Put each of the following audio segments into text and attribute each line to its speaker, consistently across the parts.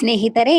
Speaker 1: ಸ್ನೇಹಿತರೆ,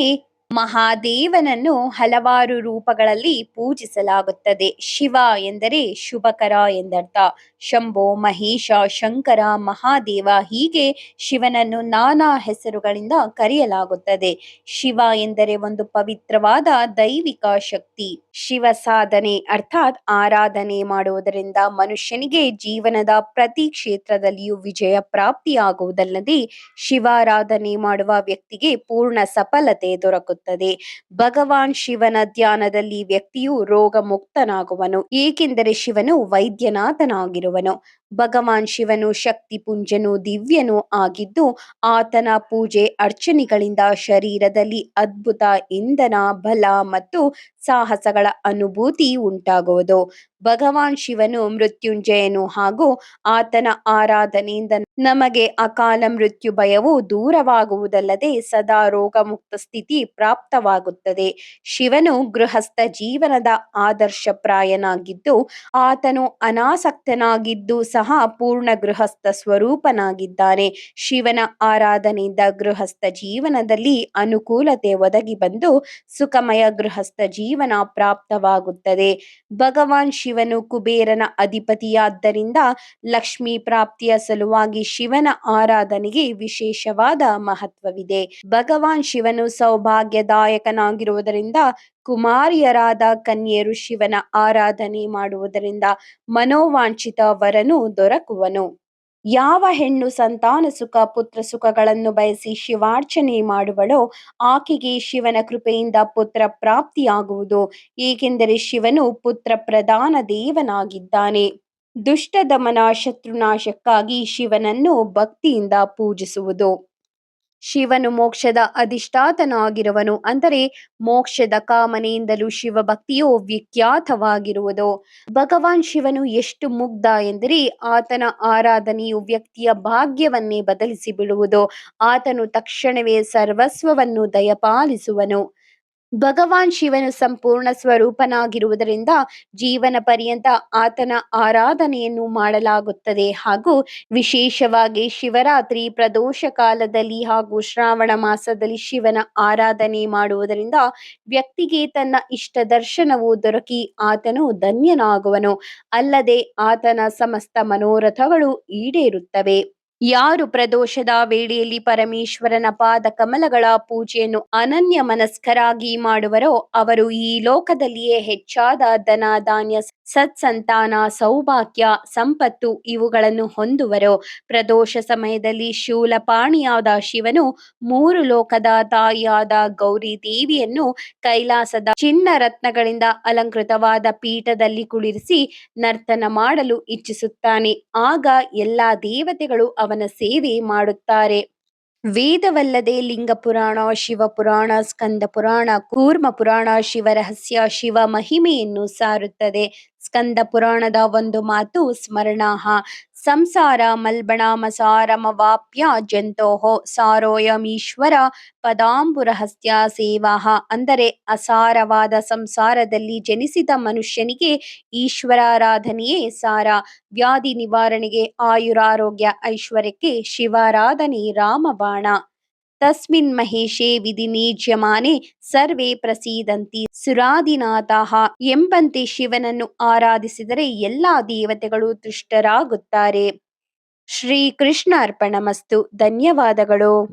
Speaker 1: ಮಹಾದೇವನನ್ನು ಹಲವಾರು ರೂಪಗಳಲ್ಲಿ ಪೂಜಿಸಲಾಗುತ್ತದೆ. ಶಿವ ಎಂದರೆ ಶುಭಕರ ಎಂದರ್ಥ. ಶಂಭೋ, ಮಹೇಶ, ಶಂಕರ, ಮಹಾದೇವ ಹೀಗೆ ಶಿವನನ್ನು ನಾನಾ ಹೆಸರುಗಳಿಂದ ಕರೆಯಲಾಗುತ್ತದೆ. ಶಿವ ಎಂದರೆ ಒಂದು ಪವಿತ್ರವಾದ ದೈವಿಕ ಶಕ್ತಿ. ಶಿವ ಸಾಧನೆ ಅರ್ಥಾತ್ ಆರಾಧನೆ ಮಾಡುವುದರಿಂದ ಮನುಷ್ಯನಿಗೆ ಜೀವನದ ಪ್ರತಿ ಕ್ಷೇತ್ರದಲ್ಲಿಯೂ ವಿಜಯ ಪ್ರಾಪ್ತಿಯಾಗುವುದಲ್ಲದೆ ಶಿವಾರಾಧನೆ ಮಾಡುವ ವ್ಯಕ್ತಿಗೆ ಪೂರ್ಣ ಸಫಲತೆ ದೊರಕುತ್ತದೆ. ಭಗವಾನ್ ಶಿವನ ಧ್ಯಾನದಲ್ಲಿ ವ್ಯಕ್ತಿಯು ರೋಗ ಮುಕ್ತನಾಗುವನು, ಏಕೆಂದರೆ ಶಿವನು ವೈದ್ಯನಾಥನಾಗಿರುವನು. ಭಗವಾನ್ ಶಿವನು ಶಕ್ತಿ ಪುಂಜನು, ದಿವ್ಯನೂ ಆಗಿದ್ದು ಆತನ ಪೂಜೆ ಅರ್ಚನೆಗಳಿಂದ ಶರೀರದಲ್ಲಿ ಅದ್ಭುತ ಇಂಧನ, ಬಲ ಮತ್ತು ಸಾಹಸಗಳ ಅನುಭೂತಿ ಉಂಟಾಗುವುದು. ಭಗವಾನ್ ಶಿವನು ಮೃತ್ಯುಂಜಯನು ಹಾಗೂ ಆತನ ಆರಾಧನೆಯಿಂದ ನಮಗೆ ಅಕಾಲ ಮೃತ್ಯು ಭಯವು ದೂರವಾಗುವುದಲ್ಲದೆ ಸದಾ ರೋಗ ಮುಕ್ತ ಸ್ಥಿತಿ ಪ್ರಾಪ್ತವಾಗುತ್ತದೆ. ಶಿವನು ಗೃಹಸ್ಥ ಜೀವನದ ಆದರ್ಶಪ್ರಾಯನಾಗಿದ್ದು ಆತನು ಅನಾಸಕ್ತನಾಗಿದ್ದು ಸಹ ಪೂರ್ಣ ಗೃಹಸ್ಥ ಸ್ವರೂಪನಾಗಿದ್ದಾನೆ. ಶಿವನ ಆರಾಧನೆಯಿಂದ ಗೃಹಸ್ಥ ಜೀವನದಲ್ಲಿ ಅನುಕೂಲತೆ ಒದಗಿ ಬಂದು ಸುಖಮಯ ಗೃಹಸ್ಥ ಜೀವನ ಪ್ರಾಪ್ತವಾಗುತ್ತದೆ. ಭಗವಾನ್ ಶಿವನು ಕುಬೇರನ ಅಧಿಪತಿಯಾದ್ದರಿಂದ ಲಕ್ಷ್ಮೀ ಪ್ರಾಪ್ತಿಯ ಸಲುವಾಗಿ ಶಿವನ ಆರಾಧನೆಗೆ ವಿಶೇಷವಾದ ಮಹತ್ವವಿದೆ. ಭಗವಾನ್ ಶಿವನು ಸೌಭಾಗ್ಯದಾಯಕನಾಗಿರುವುದರಿಂದ ಕುಮಾರಿಯರಾದ ಕನ್ಯೆಯರು ಶಿವನ ಆರಾಧನೆ ಮಾಡುವುದರಿಂದ ಮನೋವಾಂಛಿತ ವರನು ದೊರಕುವನು. ಯಾವ ಹೆಣ್ಣು ಸಂತಾನ ಸುಖ, ಪುತ್ರ ಸುಖಗಳನ್ನು ಬಯಸಿ ಶಿವಾರ್ಚನೆ ಮಾಡುವಳೋ ಆಕೆಗೆ ಶಿವನ ಕೃಪೆಯಿಂದ ಪುತ್ರ ಪ್ರಾಪ್ತಿಯಾಗುವುದು, ಏಕೆಂದರೆ ಶಿವನು ಪುತ್ರ ಪ್ರಧಾನ ದೇವನಾಗಿದ್ದಾನೆ. ದುಷ್ಟ ದಮನ, ಶತ್ರುನಾಶಕ್ಕಾಗಿ ಶಿವನನ್ನು ಭಕ್ತಿಯಿಂದ ಪೂಜಿಸುವುದು. ಶಿವನು ಮೋಕ್ಷದ ಅಧಿಷ್ಠಾತನಾಗಿರುವನು, ಅಂದರೆ ಮೋಕ್ಷದ ಕಾಮನೆಯಿಂದಲೂ ಶಿವಭಕ್ತಿಯು ವಿಖ್ಯಾತವಾಗಿರುವುದು. ಭಗವಾನ್ ಶಿವನು ಎಷ್ಟು ಮುಗ್ಧ ಎಂದರೆ ಆತನ ಆರಾಧನೆಯು ವ್ಯಕ್ತಿಯ ಭಾಗ್ಯವನ್ನೇ ಬದಲಿಸಿ ಬಿಡುವುದು. ಆತನು ತಕ್ಷಣವೇ ಸರ್ವಸ್ವವನ್ನು ದಯಪಾಲಿಸುವನು. ಭಗವಾನ್ ಶಿವನು ಸಂಪೂರ್ಣ ಸ್ವರೂಪನಾಗಿರುವುದರಿಂದ ಜೀವನ ಪರ್ಯಂತ ಆತನ ಆರಾಧನೆಯನ್ನು ಮಾಡಲಾಗುತ್ತದೆ ಹಾಗೂ ವಿಶೇಷವಾಗಿ ಶಿವರಾತ್ರಿ, ಪ್ರದೋಷ ಕಾಲದಲ್ಲಿ ಹಾಗೂ ಶ್ರಾವಣ ಮಾಸದಲ್ಲಿ ಶಿವನ ಆರಾಧನೆ ಮಾಡುವುದರಿಂದ ವ್ಯಕ್ತಿಗೆ ತನ್ನ ಇಷ್ಟ ದರ್ಶನವು ದೊರಕಿ ಆತನು ಧನ್ಯನಾಗುವನು, ಅಲ್ಲದೆ ಆತನ ಸಮಸ್ತ ಮನೋರಥಗಳು ಈಡೇರುತ್ತವೆ. ಯಾರು ಪ್ರದೋಷದ ವೇಳೆಯಲ್ಲಿ ಪರಮೇಶ್ವರನ ಪಾದ ಕಮಲಗಳ ಪೂಜೆಯನ್ನು ಅನನ್ಯ ಮನಸ್ಕರಾಗಿ ಮಾಡುವರೋ ಅವರು ಈ ಲೋಕದಲ್ಲಿಯೇ ಹೆಚ್ಚಾದ ಧನ, ಧಾನ್ಯ, ಸತ್ಸಂತಾನ, ಸೌಭಾಗ್ಯ, ಸಂಪತ್ತು ಇವುಗಳನ್ನು ಹೊಂದುವರು. ಪ್ರದೋಷ ಸಮಯದಲ್ಲಿ ಶೂಲಪಾಣಿಯಾದ ಶಿವನು ಮೂರು ಲೋಕದ ತಾಯಿಯಾದ ಗೌರಿ ದೇವಿಯನ್ನು ಕೈಲಾಸದ ಚಿನ್ನ ರತ್ನಗಳಿಂದ ಅಲಂಕೃತವಾದ ಪೀಠದಲ್ಲಿ ಕುಳ್ಳಿರಿಸಿ ನರ್ತನ ಮಾಡಲು ಇಚ್ಛಿಸುತ್ತಾನೆ. ಆಗ ಎಲ್ಲಾ ದೇವತೆಗಳು ಅವನ ಸೇವೆ ಮಾಡುತ್ತಾರೆ. ವೇದವಲ್ಲದೆ ಲಿಂಗ ಪುರಾಣ, ಶಿವಪುರಾಣ, ಸ್ಕಂದ ಪುರಾಣ, ಕೂರ್ಮ ಪುರಾಣ ಶಿವರಹಸ್ಯ, ಶಿವ ಮಹಿಮೆಯನ್ನು ಸಾರುತ್ತದೆ. ಸ್ಕಂದ ಪುರಾಣದ ಒಂದು ಮಾತು ಸ್ಮರಣಾಹ. ಸಂಸಾರ ಮಲ್ಬಣಮಸಾರಮವಾಪ್ಯ ಜಂತೋಹೋ ಸಾರೋಯಮೀಶ್ವರ ಪದಾಂಬುರಹಸ್ಯ ಸೇವಾಹ. ಅಂದರೆ ಅಸಾರವಾದ ಸಂಸಾರದಲ್ಲಿ ಜನಿಸಿದ ಮನುಷ್ಯನಿಗೆ ಈಶ್ವರಾರಾಧನೆಯೇ ಸಾರ. ವ್ಯಾಧಿ ನಿವಾರಣೆಗೆ, ಆಯುರಾರೋಗ್ಯ ಐಶ್ವರ್ಯಕ್ಕೆ ಶಿವಾರಾಧನೆ ರಾಮಬಾಣ. ತಸ್ಮಿನ್ ಮಹೇಶೇ ವಿಧಿನಿಜ್ಯಮಾನೆ ಸರ್ವೇ ಪ್ರಸೀದಂತಿ ಸುರಾದಿನಾಥಃ. ಎಂಬಂತೆ ಶಿವನನ್ನು ಆರಾಧಿಸಿದರೆ ಎಲ್ಲಾ ದೇವತೆಗಳು ತುಷ್ಟರಾಗುತ್ತಾರೆ. ಶ್ರೀ ಕೃಷ್ಣ ಅರ್ಪಣಮಸ್ತು. ಧನ್ಯವಾದಗಳು.